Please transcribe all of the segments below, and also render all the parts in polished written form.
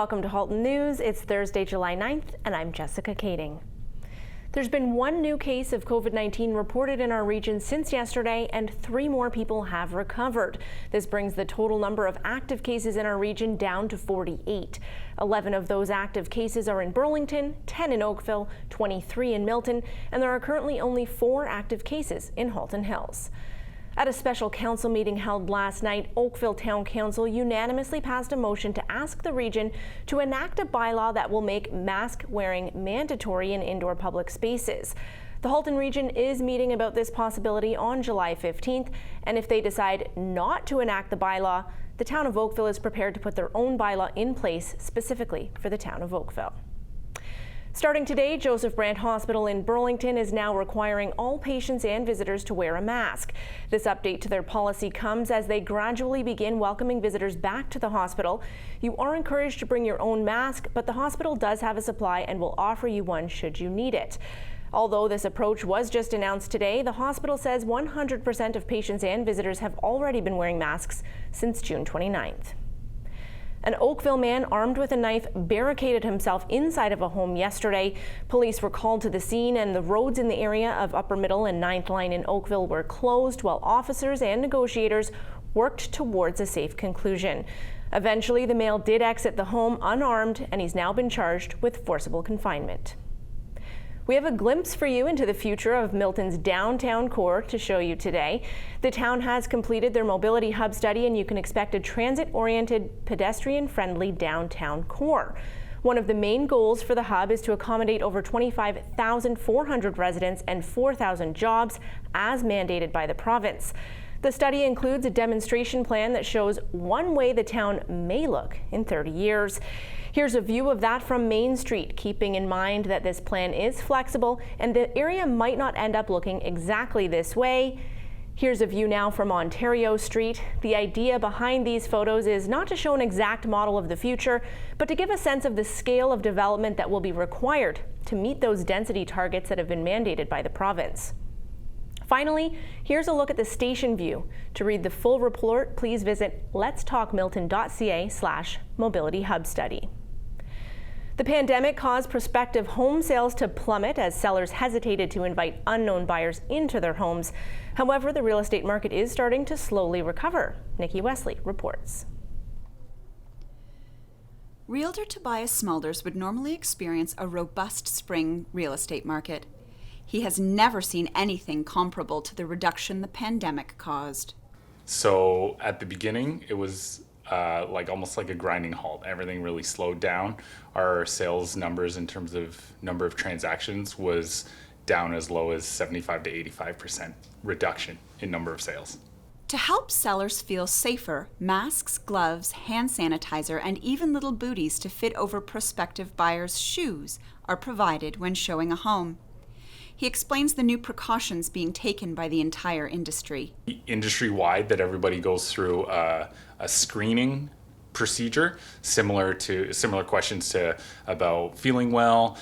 Welcome to Halton News. It's Thursday, July 9th, and I'm Jessica Kading. There's been one new case of COVID-19 reported in our region since yesterday, and 3 more people have recovered. This brings the total number of active cases in our region down to 48. 11 of those active cases are in Burlington, 10 in Oakville, 23 in Milton, and there are currently only 4 active cases in Halton Hills. At a special council meeting held last night, Oakville Town Council unanimously passed a motion to ask the region to enact a bylaw that will make mask wearing mandatory in indoor public spaces. The Halton region is meeting about this possibility on July 15th, and if they decide not to enact the bylaw, the town of Oakville is prepared to put their own bylaw in place specifically for the town of Oakville. Starting today, Joseph Brant Hospital in Burlington is now requiring all patients and visitors to wear a mask. This update to their policy comes as they gradually begin welcoming visitors back to the hospital. You are encouraged to bring your own mask, but the hospital does have a supply and will offer you one should you need it. Although this approach was just announced today, the hospital says 100% of patients and visitors have already been wearing masks since June 29th. An Oakville man armed with a knife barricaded himself inside of a home yesterday. Police were called to the scene, and the roads in the area of Upper Middle and 9th Line in Oakville were closed while officers and negotiators worked towards a safe conclusion. Eventually, the male did exit the home unarmed, and he's now been charged with forcible confinement. We have a glimpse for you into the future of Milton's downtown core to show you today. The town has completed their mobility hub study, and you can expect a transit-oriented, pedestrian-friendly downtown core. One of the main goals for the hub is to accommodate over 25,400 residents and 4,000 jobs as mandated by the province. The study includes a demonstration plan that shows one way the town may look in 30 years. Here's a view of that from Main Street, keeping in mind that this plan is flexible and the area might not end up looking exactly this way. Here's a view now from Ontario Street. The idea behind these photos is not to show an exact model of the future, but to give a sense of the scale of development that will be required to meet those density targets that have been mandated by the province. Finally, here's a look at the station view. To read the full report, please visit letstalkmilton.ca/mobilityhubstudy. The pandemic caused prospective home sales to plummet as sellers hesitated to invite unknown buyers into their homes. However, the real estate market is starting to slowly recover. Nikki Wesley reports. Realtor Tobias Smulders would normally experience a robust spring real estate market. He has never seen anything comparable to the reduction the pandemic caused. So at the beginning, it was almost like a grinding halt. Everything really slowed down. Our sales numbers in terms of number of transactions was down as low as 75 to 85% reduction in number of sales. To help sellers feel safer, masks, gloves, hand sanitizer, and even little booties to fit over prospective buyers' shoes are provided when showing a home. He explains the new precautions being taken by the entire industry. Industry-wide, that everybody goes through a screening procedure, similar questions to about feeling well,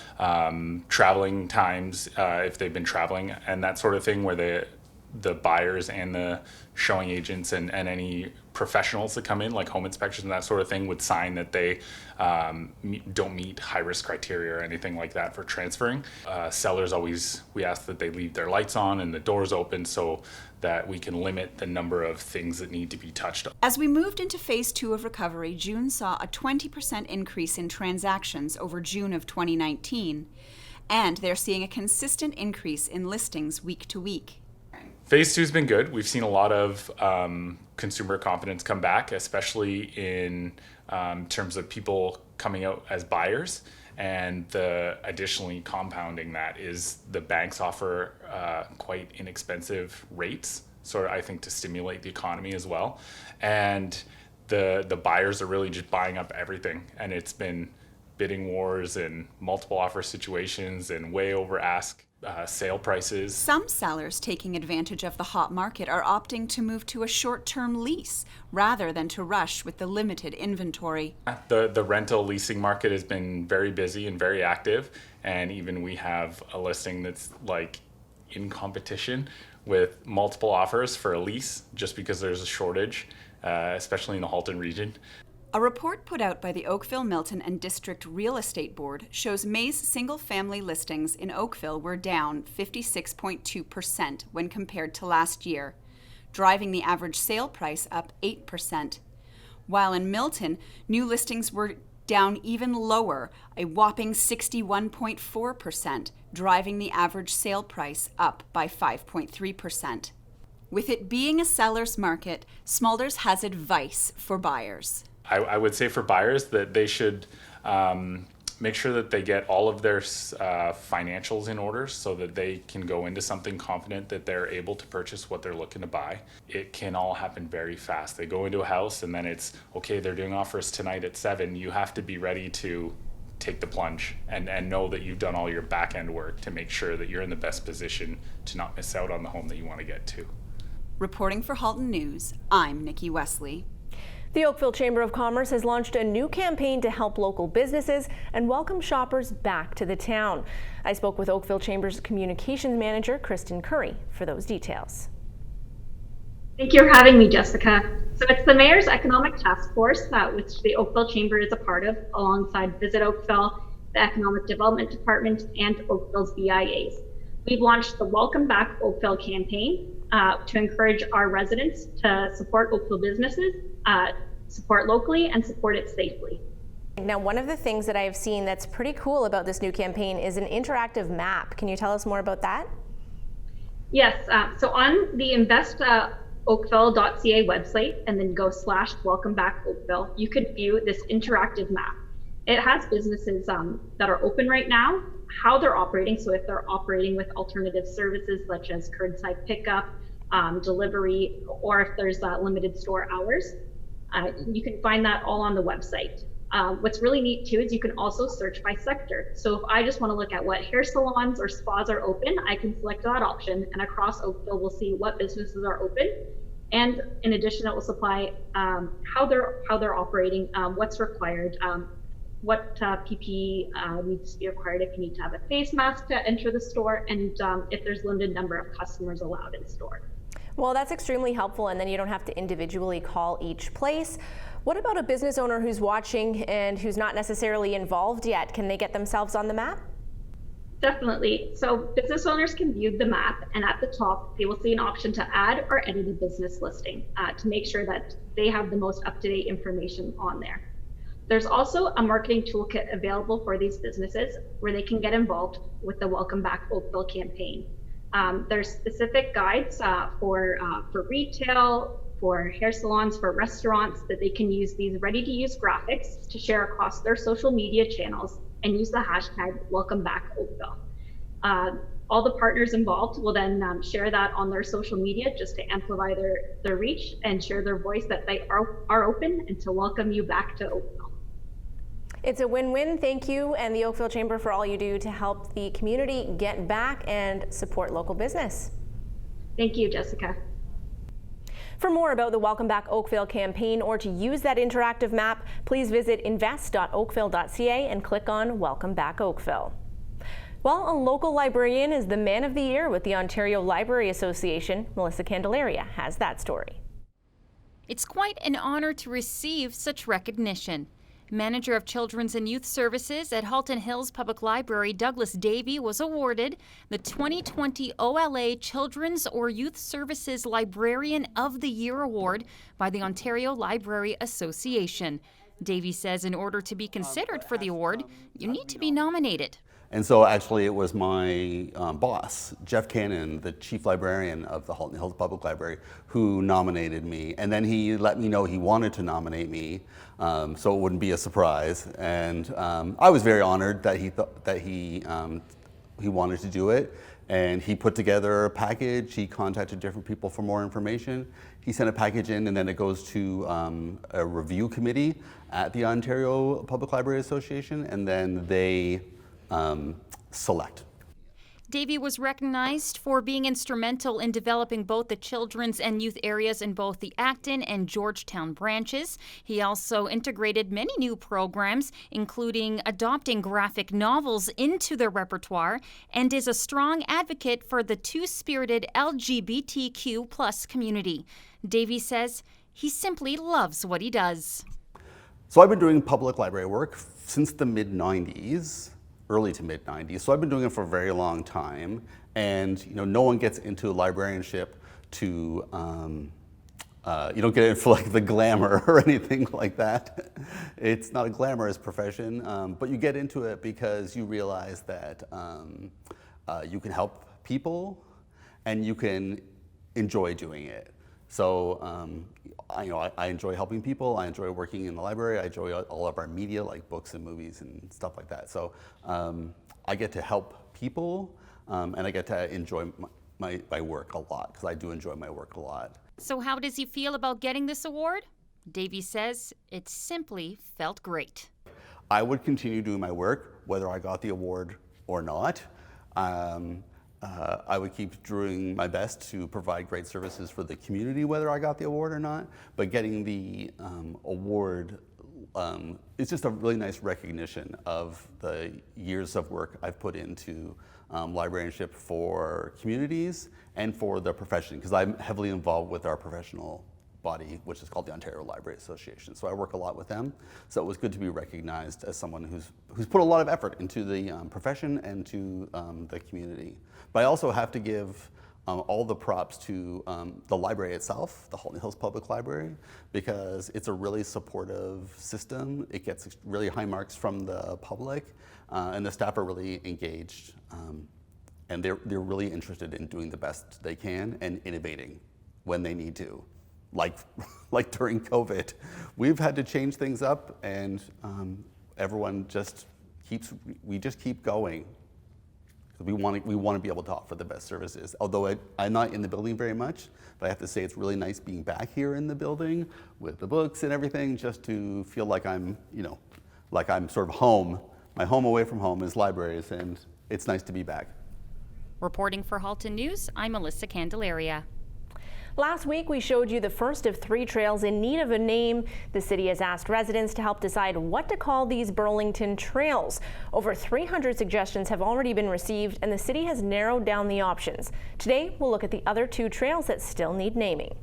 traveling times if they've been traveling, and that sort of thing, where the buyers and the showing agents and any professionals that come in, like home inspections and that sort of thing, would sign that they don't meet high-risk criteria or anything like that for transferring. Sellers we ask that they leave their lights on and the doors open so that we can limit the number of things that need to be touched. As we moved into phase 2 of recovery, June saw a 20% increase in transactions over June of 2019, and they're seeing a consistent increase in listings week to week. Phase 2 has been good. We've seen a lot of consumer confidence come back, especially in terms of people coming out as buyers. And additionally compounding that is the banks offer quite inexpensive rates, sort of, I think, to stimulate the economy as well. And the buyers are really just buying up everything. And it's been bidding wars and multiple offer situations and way over ask sale prices. Some sellers taking advantage of the hot market are opting to move to a short-term lease rather than to rush with the limited inventory. The rental leasing market has been very busy and very active, and even we have a listing that's like in competition with multiple offers for a lease just because there's a shortage, especially in the Halton region. A report put out by the Oakville, Milton, and District Real Estate Board shows May's single-family listings in Oakville were down 56.2% when compared to last year, driving the average sale price up 8%. While in Milton, new listings were down even lower, a whopping 61.4%, driving the average sale price up by 5.3%. With it being a seller's market, Smulders has advice for buyers. I would say for buyers that they should make sure that they get all of their financials in order so that they can go into something confident that they're able to purchase what they're looking to buy. It can all happen very fast. They go into a house and then it's, okay, they're doing offers tonight at 7. You have to be ready to take the plunge and know that you've done all your back end work to make sure that you're in the best position to not miss out on the home that you want to get to. Reporting for Halton News, I'm Nikki Wesley. The Oakville Chamber of Commerce has launched a new campaign to help local businesses and welcome shoppers back to the town. I spoke with Oakville Chamber's communications manager, Kristen Curry, for those details. Thank you for having me, Jessica. So it's the Mayor's Economic Task Force, which the Oakville Chamber is a part of, alongside Visit Oakville, the Economic Development Department, and Oakville's BIAs. We've launched the Welcome Back Oakville campaign to encourage our residents to support Oakville businesses, support locally, and support it safely. Now, one of the things that I have seen that's pretty cool about this new campaign is an interactive map. Can you tell us more about that? Yes, so on the investoakville.ca website, and then go /Welcome Back Oakville, you could view this interactive map. It has businesses that are open right now, how they're operating, so if they're operating with alternative services such as curbside pickup, delivery, or if there's limited store hours. You can find that all on the website. What's really neat too is you can also search by sector. So if I just want to look at what hair salons or spas are open, I can select that option, and across Oakville we'll see what businesses are open. And in addition, it will supply how they're operating, what's required, what PPE needs to be required if you need to have a face mask to enter the store, and if there's limited number of customers allowed in store. Well, that's extremely helpful, and then you don't have to individually call each place. What about a business owner who's watching and who's not necessarily involved yet? Can they get themselves on the map? Definitely. So business owners can view the map, and at the top they will see an option to add or edit a business listing to make sure that they have the most up-to-date information on there. There's also a marketing toolkit available for these businesses where they can get involved with the Welcome Back Oakville campaign. There's specific guides for retail, for hair salons, for restaurants, that they can use these ready-to-use graphics to share across their social media channels and use the hashtag Welcome Back Oakville. All the partners involved will then share that on their social media just to amplify their reach and share their voice that they are open and to welcome you back to Oakville. It's a win-win. Thank you and the Oakville Chamber for all you do to help the community get back and support local business. Thank you, Jessica. For more about the Welcome Back Oakville campaign or to use that interactive map, please visit invest.oakville.ca and click on Welcome Back Oakville. Well, a local librarian is the Man of the Year with the Ontario Library Association. Melissa Candelaria has that story. It's quite an honor to receive such recognition. Manager of Children's and Youth Services at Halton Hills Public Library, Douglas Davey, was awarded the 2020 OLA Children's or Youth Services Librarian of the Year Award by the Ontario Library Association. Davey says in order to be considered for the award, you need to be nominated. And so actually it was my boss, Jeff Cannon, the chief librarian of the Halton Hills Public Library, who nominated me. And then he let me know he wanted to nominate me, so it wouldn't be a surprise. And I was very honored that he wanted to do it. And he put together a package. He contacted different people for more information. He sent a package in, and then it goes to a review committee at the Ontario Public Library Association, and then they select. Davey was recognized for being instrumental in developing both the children's and youth areas in both the Acton and Georgetown branches. He also integrated many new programs, including adopting graphic novels into their repertoire, and is a strong advocate for the two-spirited LGBTQ+ community. Davey says he simply loves what he does. So I've been doing public library work since the mid-90s, early to mid-90s. So I've been doing it for a very long time. And no one gets into librarianship to, you don't get it for like the glamour or anything like that. It's not a glamorous profession, but you get into it because you realize that you can help people and you can enjoy doing it. So I enjoy helping people. I enjoy working in the library. I enjoy all of our media, like books and movies and stuff like that. So I get to help people, and I get to enjoy my work a lot, because I do enjoy my work a lot. So how does he feel about getting this award? Davey says it simply felt great. I would continue doing my work, whether I got the award or not. I would keep doing my best to provide great services for the community, whether I got the award or not. But getting the award is just a really nice recognition of the years of work I've put into librarianship for communities and for the profession, because I'm heavily involved with our professional body, which is called the Ontario Library Association. So I work a lot with them. So it was good to be recognized as someone who's put a lot of effort into the profession and to the community. But I also have to give all the props to the library itself, the Halton Hills Public Library, because it's a really supportive system. It gets really high marks from the public, and the staff are really engaged. And they're really interested in doing the best they can and innovating when they need to. Like during COVID, we've had to change things up, and everyone we just keep going. We want to be able to offer the best services. Although I'm not in the building very much, but I have to say it's really nice being back here in the building with the books and everything, just to feel like I'm sort of home. My home away from home is libraries, and it's nice to be back. Reporting for Halton News, I'm Melissa Candelaria. Last week, we showed you the first of 3 trails in need of a name. The city has asked residents to help decide what to call these Burlington trails. Over 300 suggestions have already been received, and the city has narrowed down the options. Today, we'll look at the other 2 trails that still need naming.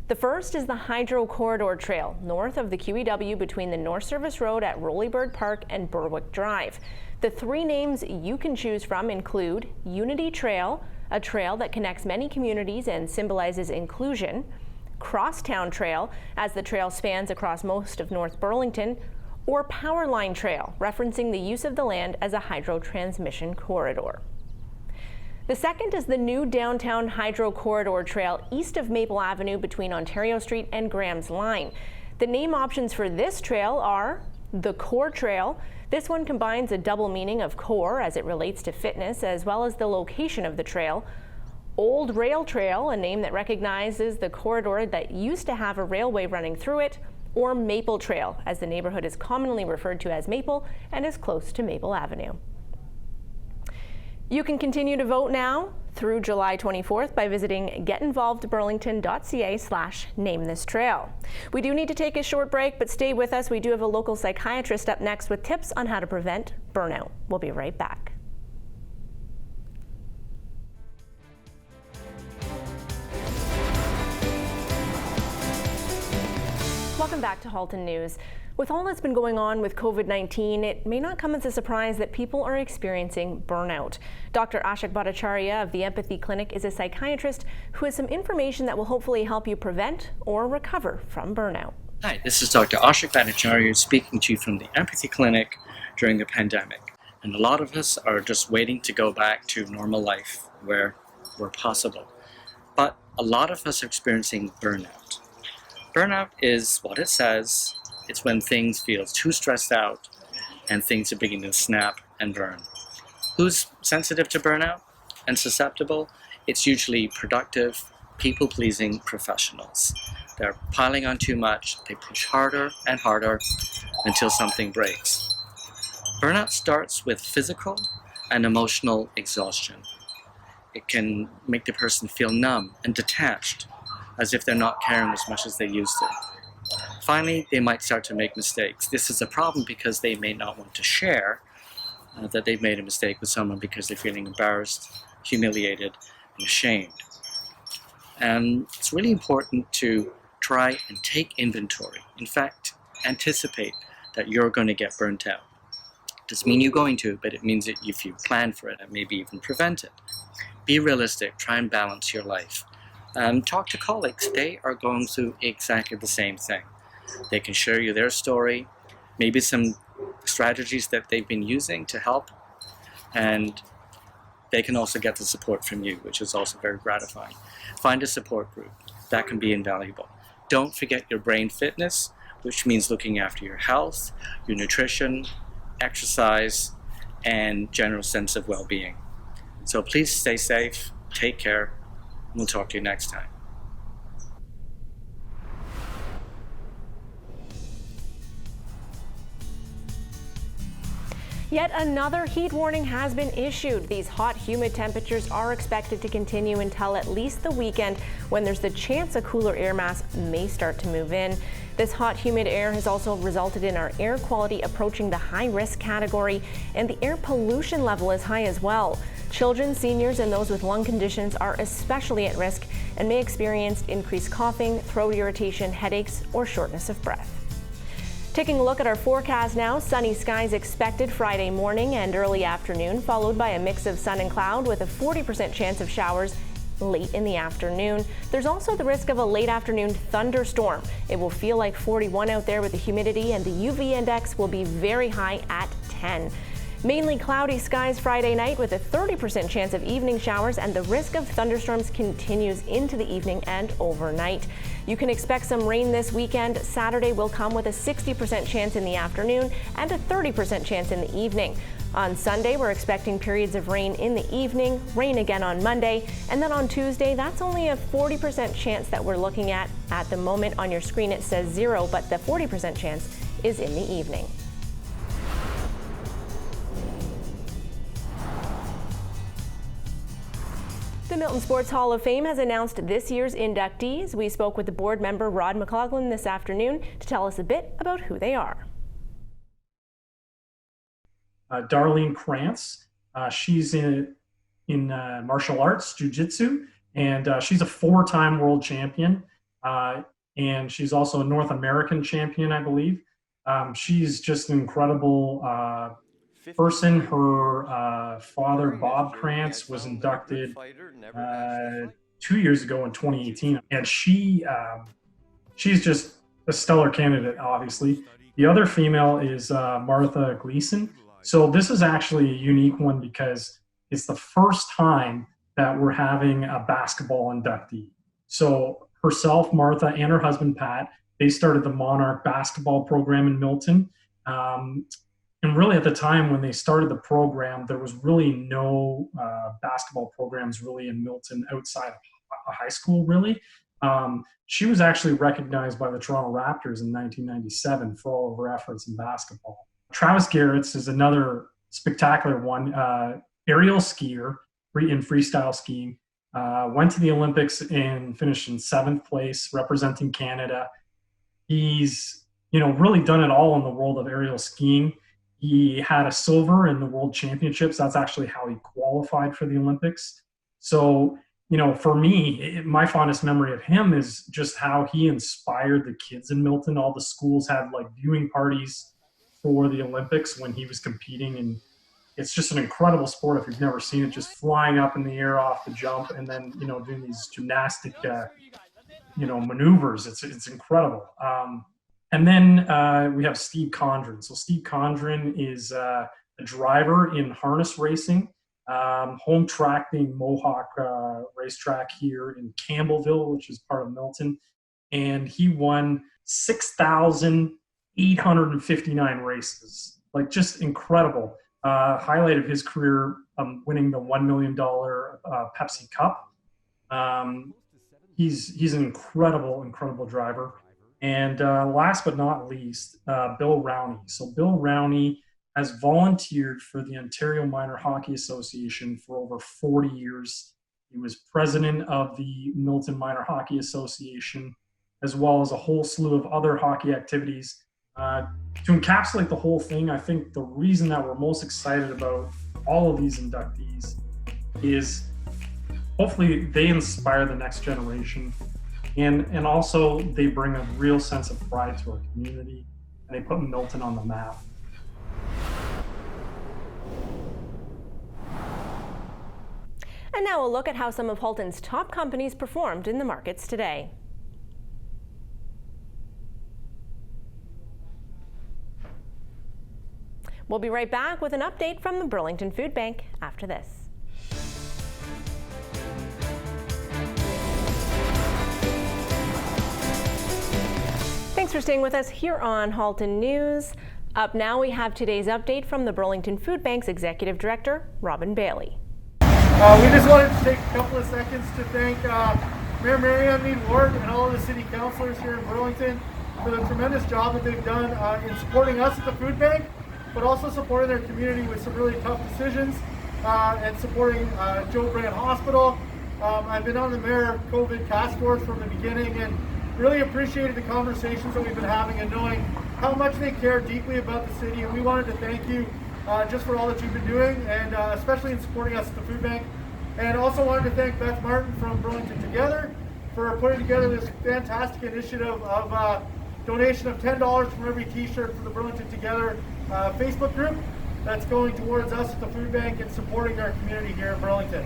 The first is the Hydro Corridor Trail, north of the QEW between the North Service Road at Rolybird Park and Berwick Drive. The 3 names you can choose from include Unity Trail, a trail that connects many communities and symbolizes inclusion; Crosstown Trail, as the trail spans across most of North Burlington; or Powerline Trail, referencing the use of the land as a hydro transmission corridor. The second is the new downtown Hydro Corridor Trail east of Maple Avenue between Ontario Street and Graham's Line. The name options for this trail are the Core Trail. This one combines a double meaning of core as it relates to fitness, as well as the location of the trail. Old Rail Trail, a name that recognizes the corridor that used to have a railway running through it; or Maple Trail, as the neighborhood is commonly referred to as Maple and is close to Maple Avenue. You can continue to vote now through July 24th by visiting getinvolvedburlington.ca/namethistrail. We do need to take a short break, but stay with us. We do have a local psychiatrist up next with tips on how to prevent burnout. We'll be right back. Welcome back to Halton News. With all that's been going on with COVID-19, it may not come as a surprise that people are experiencing burnout. Dr. Ashok Bhattacharya of the Empathy Clinic is a psychiatrist who has some information that will hopefully help you prevent or recover from burnout. Hi, this is Dr. Ashok Bhattacharya speaking to you from the Empathy Clinic during the pandemic. And a lot of us are just waiting to go back to normal life where possible. But a lot of us are experiencing burnout. Burnout is what it says. It's when things feel too stressed out and things are beginning to snap and burn. Who's sensitive to burnout and susceptible? It's usually productive, people-pleasing professionals. They're piling on too much. They push harder and harder until something breaks. Burnout starts with physical and emotional exhaustion. It can make the person feel numb and detached, as if they're not caring as much as they used to. Finally, they might start to make mistakes. This is a problem because they may not want to share that they've made a mistake with someone because they're feeling embarrassed, humiliated, and ashamed. And it's really important to try and take inventory. In fact, anticipate that you're going to get burnt out. Doesn't mean you're going to, but it means that if you plan for it and maybe even prevent it. Be realistic, try and balance your life. Talk to colleagues, they are going through exactly the same thing. They can share you their story, maybe some strategies that they've been using to help, and they can also get the support from you, which is also very gratifying. Find a support group, that can be invaluable. Don't forget your brain fitness, which means looking after your health, your nutrition, exercise, and general sense of well-being. So please stay safe, take care, and we'll talk to you next time. Yet another heat warning has been issued. These hot, humid temperatures are expected to continue until at least the weekend, when there's the chance a cooler air mass may start to move in. This hot, humid air has also resulted in our air quality approaching the high-risk category, and the air pollution level is high as well. Children, seniors, and those with lung conditions are especially at risk and may experience increased coughing, throat irritation, headaches, or shortness of breath. Taking a look at our forecast now, sunny skies expected Friday morning and early afternoon, followed by a mix of sun and cloud with a 40% chance of showers late in the afternoon. There's also the risk of a late afternoon thunderstorm. It will feel like 41 out there with the humidity, and the UV index will be very high at 10. Mainly cloudy skies Friday night with a 30% chance of evening showers, and the risk of thunderstorms continues into the evening and overnight. You can expect some rain this weekend. Saturday will come with a 60% chance in the afternoon and a 30% chance in the evening. On Sunday, we're expecting periods of rain in the evening, rain again on Monday, and then on Tuesday, that's only a 40% chance that we're looking at. At the moment on your screen, it says 0, but the 40% chance is in the evening. The Milton Sports Hall of Fame has announced this year's inductees. We spoke with the board member Rod McLaughlin this afternoon to tell us a bit about who they are. Darlene Krantz, she's in martial arts, jiu-jitsu, and she's a 4-time world champion, and she's also a North American champion, I believe. She's just an incredible person. Her father, Bob Krantz, was inducted 2 years ago in 2018, and she's just a stellar candidate, obviously. The other female is Martha Gleason. So this is actually a unique one because it's the first time that we're having a basketball inductee. So herself, Martha, and her husband, Pat, they started the Monarch basketball program in Milton. And really at the time when they started the program, there was really no basketball programs really in Milton outside of a high school, really. She was actually recognized by the Toronto Raptors in 1997 for all of her efforts in basketball. Travis Garretts is another spectacular one, aerial skier in freestyle skiing. Went to the Olympics and finished in 7th place, representing Canada. He's, really done it all in the world of aerial skiing. He had a silver in the World Championships. That's actually how he qualified for the Olympics. So, for me, my fondest memory of him is just how he inspired the kids in Milton. All the schools had viewing parties for the Olympics when he was competing, and it's just an incredible sport if you've never seen it, just flying up in the air off the jump and then doing these gymnastic maneuvers. It's incredible. And then we have Steve Condren. So Steve Condren is a driver in harness racing, home track being Mohawk racetrack here in Campbellville, which is part of Milton, and he won 6,859 races, just incredible. Highlight of his career, winning the $1 million Pepsi Cup. He's an incredible driver. And last but not least, Bill Rowney. So Bill Rowney has volunteered for the Ontario Minor Hockey Association for over 40 years. He was president of the Milton Minor Hockey Association, as well as a whole slew of other hockey activities. To encapsulate the whole thing, I think the reason that we're most excited about all of these inductees is hopefully they inspire the next generation, and also they bring a real sense of pride to our community. they put Milton on the map. And now a look at how some of Halton's top companies performed in the markets today. We'll be right back with an update from the Burlington Food Bank after this. Thanks for staying with us here on Halton News. Up now, we have today's update from the Burlington Food Bank's Executive Director, Robin Bailey. We just wanted to take a couple of seconds to thank Mayor Mary Ann Mead Ward and all of the city councilors here in Burlington for the tremendous job that they've done in supporting us at the food bank, but also supporting their community with some really tough decisions and supporting Joe Brand Hospital. I've been on the Mayor COVID Task Force from the beginning and really appreciated the conversations that we've been having and knowing how much they care deeply about the city. And we wanted to thank you just for all that you've been doing, and especially in supporting us at the food bank. And also wanted to thank Beth Martin from Burlington Together for putting together this fantastic initiative of donation of $10 from every t-shirt for the Burlington Together Facebook group that's going towards us at the food bank and supporting our community here in Burlington.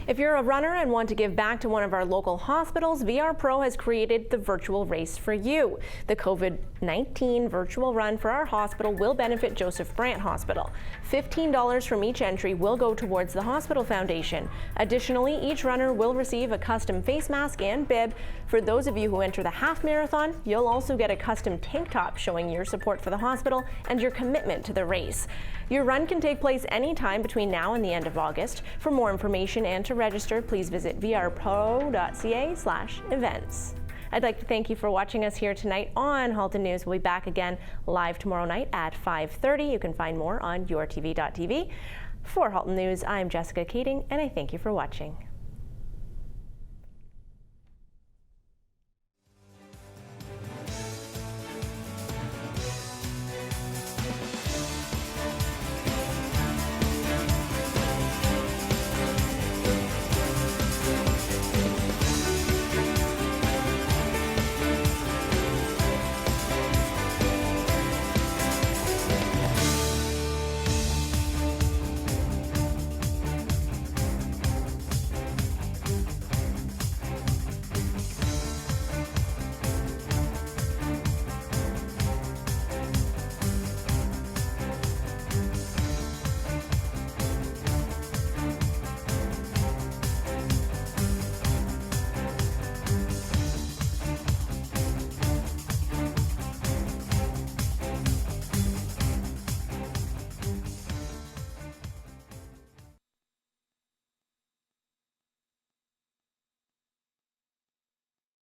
If you're a runner and want to give back to one of our local hospitals, VR Pro has created the virtual race for you. The COVID-19 virtual run for our hospital will benefit Joseph Brant Hospital. $15 from each entry will go towards the hospital foundation. Additionally, each runner will receive a custom face mask and bib. For those of you who enter the half marathon, you'll also get a custom tank top showing your support for the hospital and your commitment to the race. Your run can take place anytime between now and the end of August. For more information and to register, please visit vrpro.ca/events. I'd like to thank you for watching us here tonight on Halton News. We'll be back again live tomorrow night at 5:30. You can find more on yourtv.tv. For Halton News, I'm Jessica Keating, and I thank you for watching.